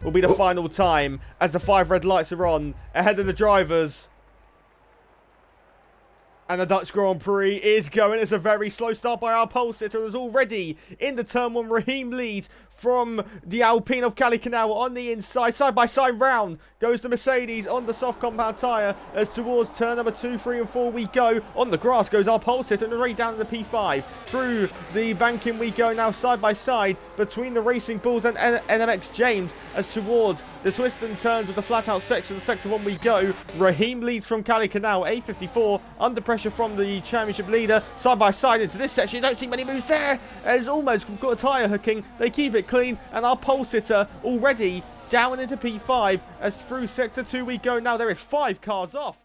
will be the final time as the 5 red lights are on ahead of the drivers. And the Dutch Grand Prix is going. It's a very slow start by our pole sitter. There's already in the turn 1 Raheem lead from the Alpine of Cali Canal on the inside. Side by side round goes the Mercedes on the soft compound tyre as towards turn number 2, 3 and 4 we go. On the grass goes our pole sitter and right down to the P5. Through the banking we go now side by side between the Racing Bulls and NMX James as towards the twists and turns of the flat out section of sector 1 we go. Raheem leads from Cali Canal, A54 under pressure from the championship leader. Side by side into this section, you don't see many moves there. As almost got a tyre hooking, they keep it clean and our pole sitter already down into P5 as through sector 2 we go now. There is 5 cars off.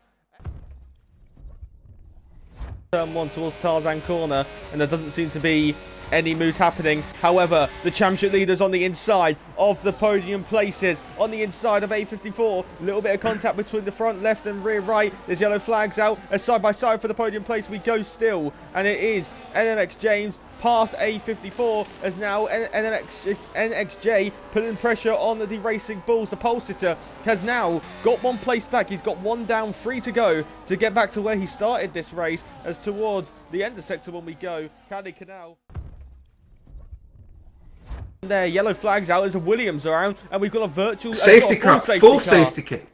Turn 1 towards Tarzan corner and there doesn't seem to be any moves happening. However, the championship leaders on the inside of the podium places, on the inside of A54, a little bit of contact between the front left and rear right. There's yellow flags out as side by side for the podium place we go still, and it is NMX James past A54 as now NXJ putting pressure on the Racing Bulls. The pole sitter has now got 1 place back. He's got 1 down, 3 to go to get back to where he started this race as towards the end of sector 1 we go. Cali Canal. There, yellow flags out as a Williams around, and we've got a virtual safety car, full safety kit.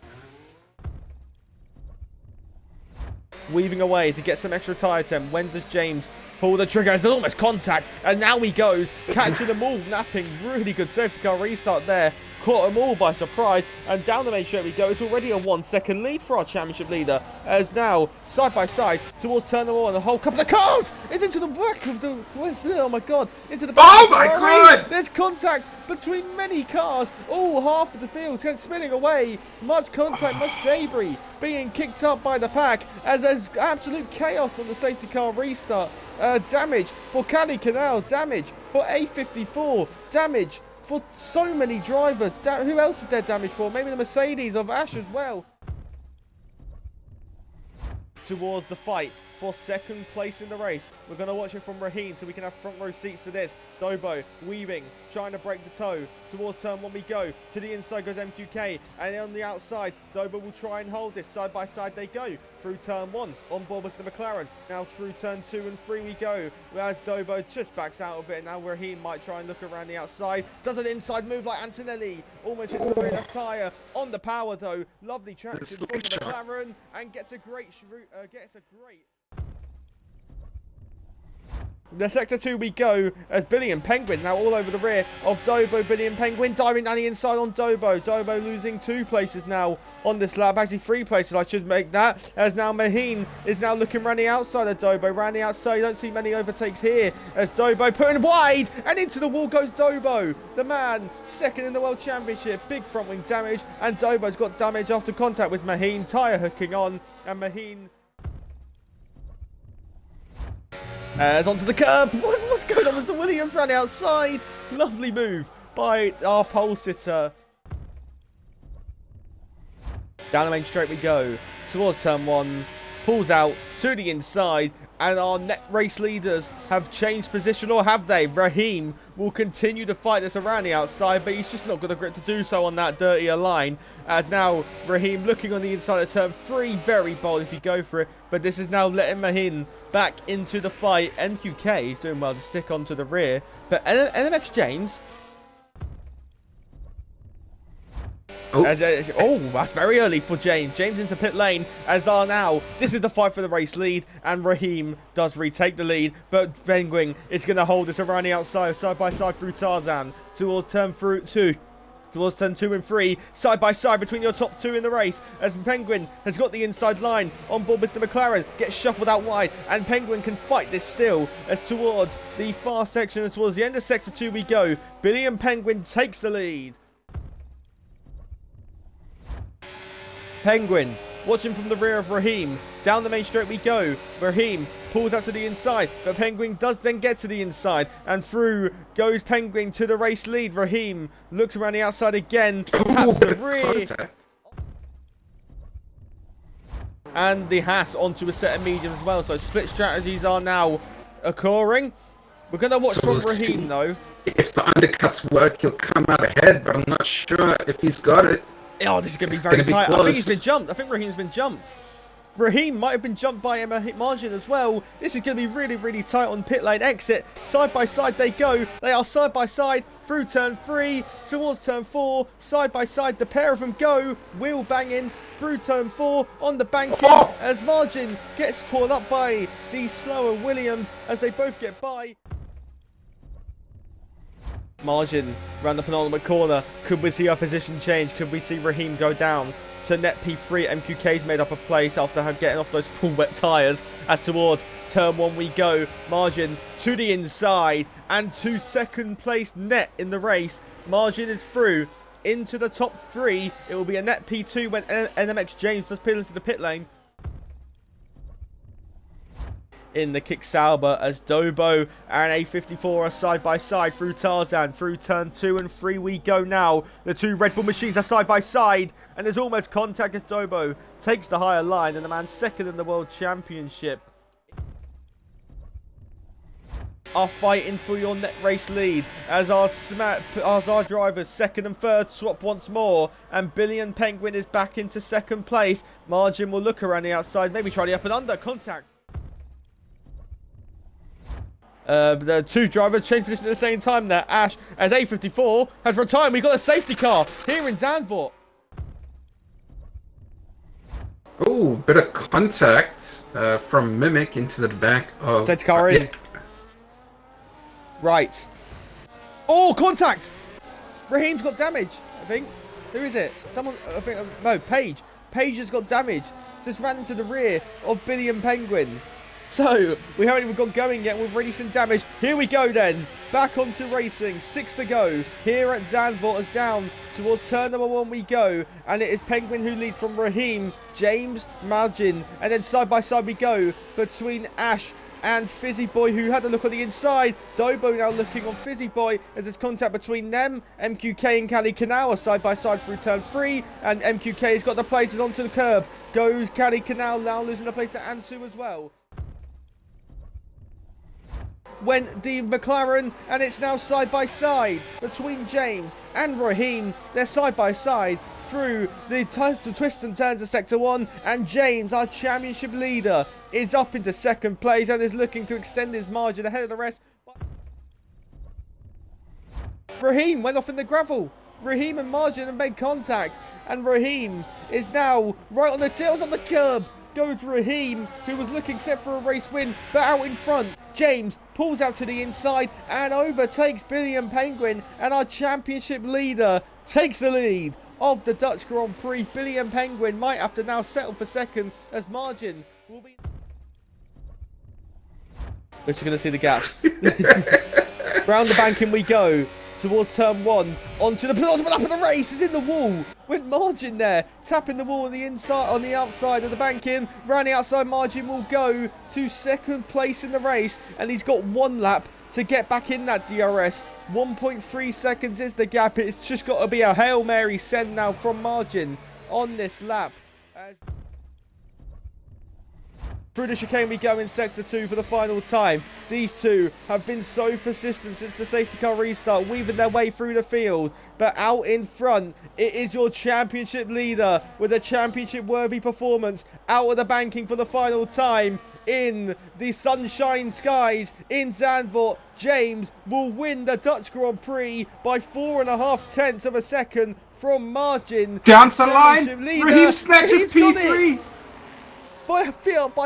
Weaving away to get some extra tyre temp. When does James pull the trigger? There's almost contact, and now he goes, catching them all, napping. Really good safety car restart there. Caught them all by surprise, and down the main straight we go. It's already a 1-second lead for our championship leader, as now side by side towards turn 1, a whole couple of cars is into the back of the oh my god, into the back. Oh my god! There's contact between many cars, all half of the field spinning away. Much contact, much debris being kicked up by the pack as there's absolute chaos on the safety car restart. Damage for Cali Canal, damage for A54, damage for so many drivers. Who else is there damage for? Maybe the Mercedes of Ash as well. Towards the fight for second place in the race. We're going to watch it from Raheem so we can have front row seats to this. Dobo weaving, trying to break the toe. Towards turn 1 we go. To the inside goes MQK. And on the outside, Dobo will try and hold this. Side by side they go. Through turn 1. On board was the McLaren. Now through turn 2 and 3 we go. As Dobo just backs out of it. Now Raheem might try and look around the outside. Does an inside move like Antonelli. Almost hits the rear left tyre. On the power though. Lovely traction from the McLaren. And gets a great... The sector 2 we go as Billy and Penguin now all over the rear of Dobo. Billy and Penguin diving down the inside on Dobo. Dobo losing 2 places now on this lap. Actually 3 places, I should make that. As now Maheen is now looking around the outside of Dobo. Around the outside, you don't see many overtakes here. As Dobo putting wide and into the wall goes Dobo. The man second in the World Championship. Big front wing damage. And Dobo's got damage after contact with Maheen. Tyre hooking on. And Maheen... as onto the curb. What's going on with the Williams running outside? Lovely move by our pole sitter. Down the main straight we go. Towards turn 1. Pulls out to the inside. And our net race leaders have changed position, or have they? Raheem will continue to fight this around the outside, but he's just not got the grip to do so on that dirtier line. And now Raheem looking on the inside of turn 3, very bold if you go for it. But this is now letting Maheen back into the fight. NQK is doing well to stick onto the rear. But NMX James... Oh. That's very early for James. James into pit lane as are now. This is the fight for the race lead, and Raheem does retake the lead, but Penguin is going to hold this around the outside, side by side through Tarzan towards turn 2. Towards turn 2 and 3, side by side between your top 2 in the race, as Penguin has got the inside line. On board Mr. McLaren, gets shuffled out wide, and Penguin can fight this still, as towards the far section, as towards the end of sector 2 we go. Billy and Penguin takes the lead. Penguin watching from the rear of Raheem. Down the main straight we go. Raheem pulls out to the inside, but Penguin does then get to the inside, and through goes Penguin to the race lead. Raheem looks around the outside again, taps the rear, and the Haas onto a set of mediums as well. So split strategies are now occurring. We're going to watch So from we'll see. Raheem, though. If the undercuts work, he'll come out ahead, but I'm not sure if he's got it. Oh, this is going to be It's very gonna be tight. I think close. he's been jumped. I think Raheem's been jumped. Raheem might have been jumped by Margin as well. This is going to be really, really tight on pit lane exit. Side by side they go. They are side by side through turn 3 towards turn 4. Side by side the pair of them go. Wheel banging through turn 4 on the banking as Margin gets caught up by the slower Williams as they both get by. Margin around the penultimate corner. Could we see our position change? Could we see Raheem go down to net P3? MQK's made up a place after getting off those full wet tyres. As towards turn 1 we go. Margin to the inside and to second place net in the race. Margin is through into the top 3. It will be a net P2 when NMX James does peel into the pit lane. In the kick Sauber as Dobo and A54 are side by side through Tarzan. Through turn 2 and 3 we go now. The two Red Bull machines are side by side and there's almost contact as Dobo takes the higher line and the man second in the World Championship are fighting for your net race lead as our drivers second and third swap once more, and Billy and Penguin is back into second place. Margin will look around the outside, maybe try the up and under contact. The two drivers change position at the same time there. Ash, as A54 has retired. We've got a safety car here in Zandvoort. Oh, bit of contact from Mimic into the back of... Safety car in. Yeah. Right. Oh, contact! Raheem's got damage, I think. Who is it? Someone, I think, no, Paige. Paige has got damage. Just ran into the rear of Billy and Penguin. So, we haven't even got going yet. We've already seen damage. Here we go then. Back onto racing. 6 to go. Here at Zandvoort as down towards turn number 1 we go. And it is Penguin who leads from Raheem, James, Margin. And then side by side we go between Ash and Fizzy Boy, who had a look on the inside. Dobo now looking on Fizzy Boy as there's contact between them. MQK and Cali Canal are side by side through turn 3. And MQK has got the places onto the curb. Goes Cali Canal now losing the place to Ansu as well. Went the McLaren, and it's now side by side between James and Raheem. They're side by side through the twists and turns of Sector 1, and James, our championship leader, is up into second place and is looking to extend his margin ahead of the rest. Raheem went off in the gravel. Raheem and Margin have made contact, and Raheem is now right on the tails on the curb. Goes Raheem, who was looking set for a race win, but out in front. James pulls out to the inside and overtakes Billy and Penguin, and our championship leader takes the lead of the Dutch Grand Prix. Billy and Penguin might have to now settle for second as Margin will be... We're just going to see the gap. Round the banking we go. Towards turn 1, onto the penultimate lap of the race, is in the wall. Went Margin there, tapping the wall on the inside, on the outside of the banking. Round the outside, Margin will go to second place in the race, and he's got 1 lap to get back in that DRS. 1.3 seconds is the gap. It's just got to be a Hail Mary send now from Margin on this lap. Through the chicane we go in Sector 2 for the final time. These two have been so persistent since the safety car restart, weaving their way through the field. But out in front, it is your championship leader with a championship-worthy performance. Out of the banking for the final time in the sunshine skies in Zandvoort. James will win the Dutch Grand Prix by 4.5 tenths of a second from Margin. Down to the line. Raheem snatches P3. By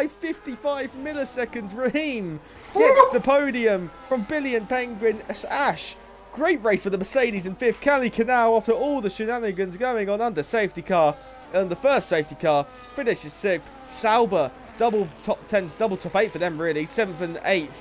55 milliseconds, Raheem gets the podium from Billy and Penguin. Ash, great race for the Mercedes in 5th. Cali Canal, after all the shenanigans going on under safety car, and the first safety car, finishes 6th. Sauber, double top 10, double top 8 for them really, 7th and 8th.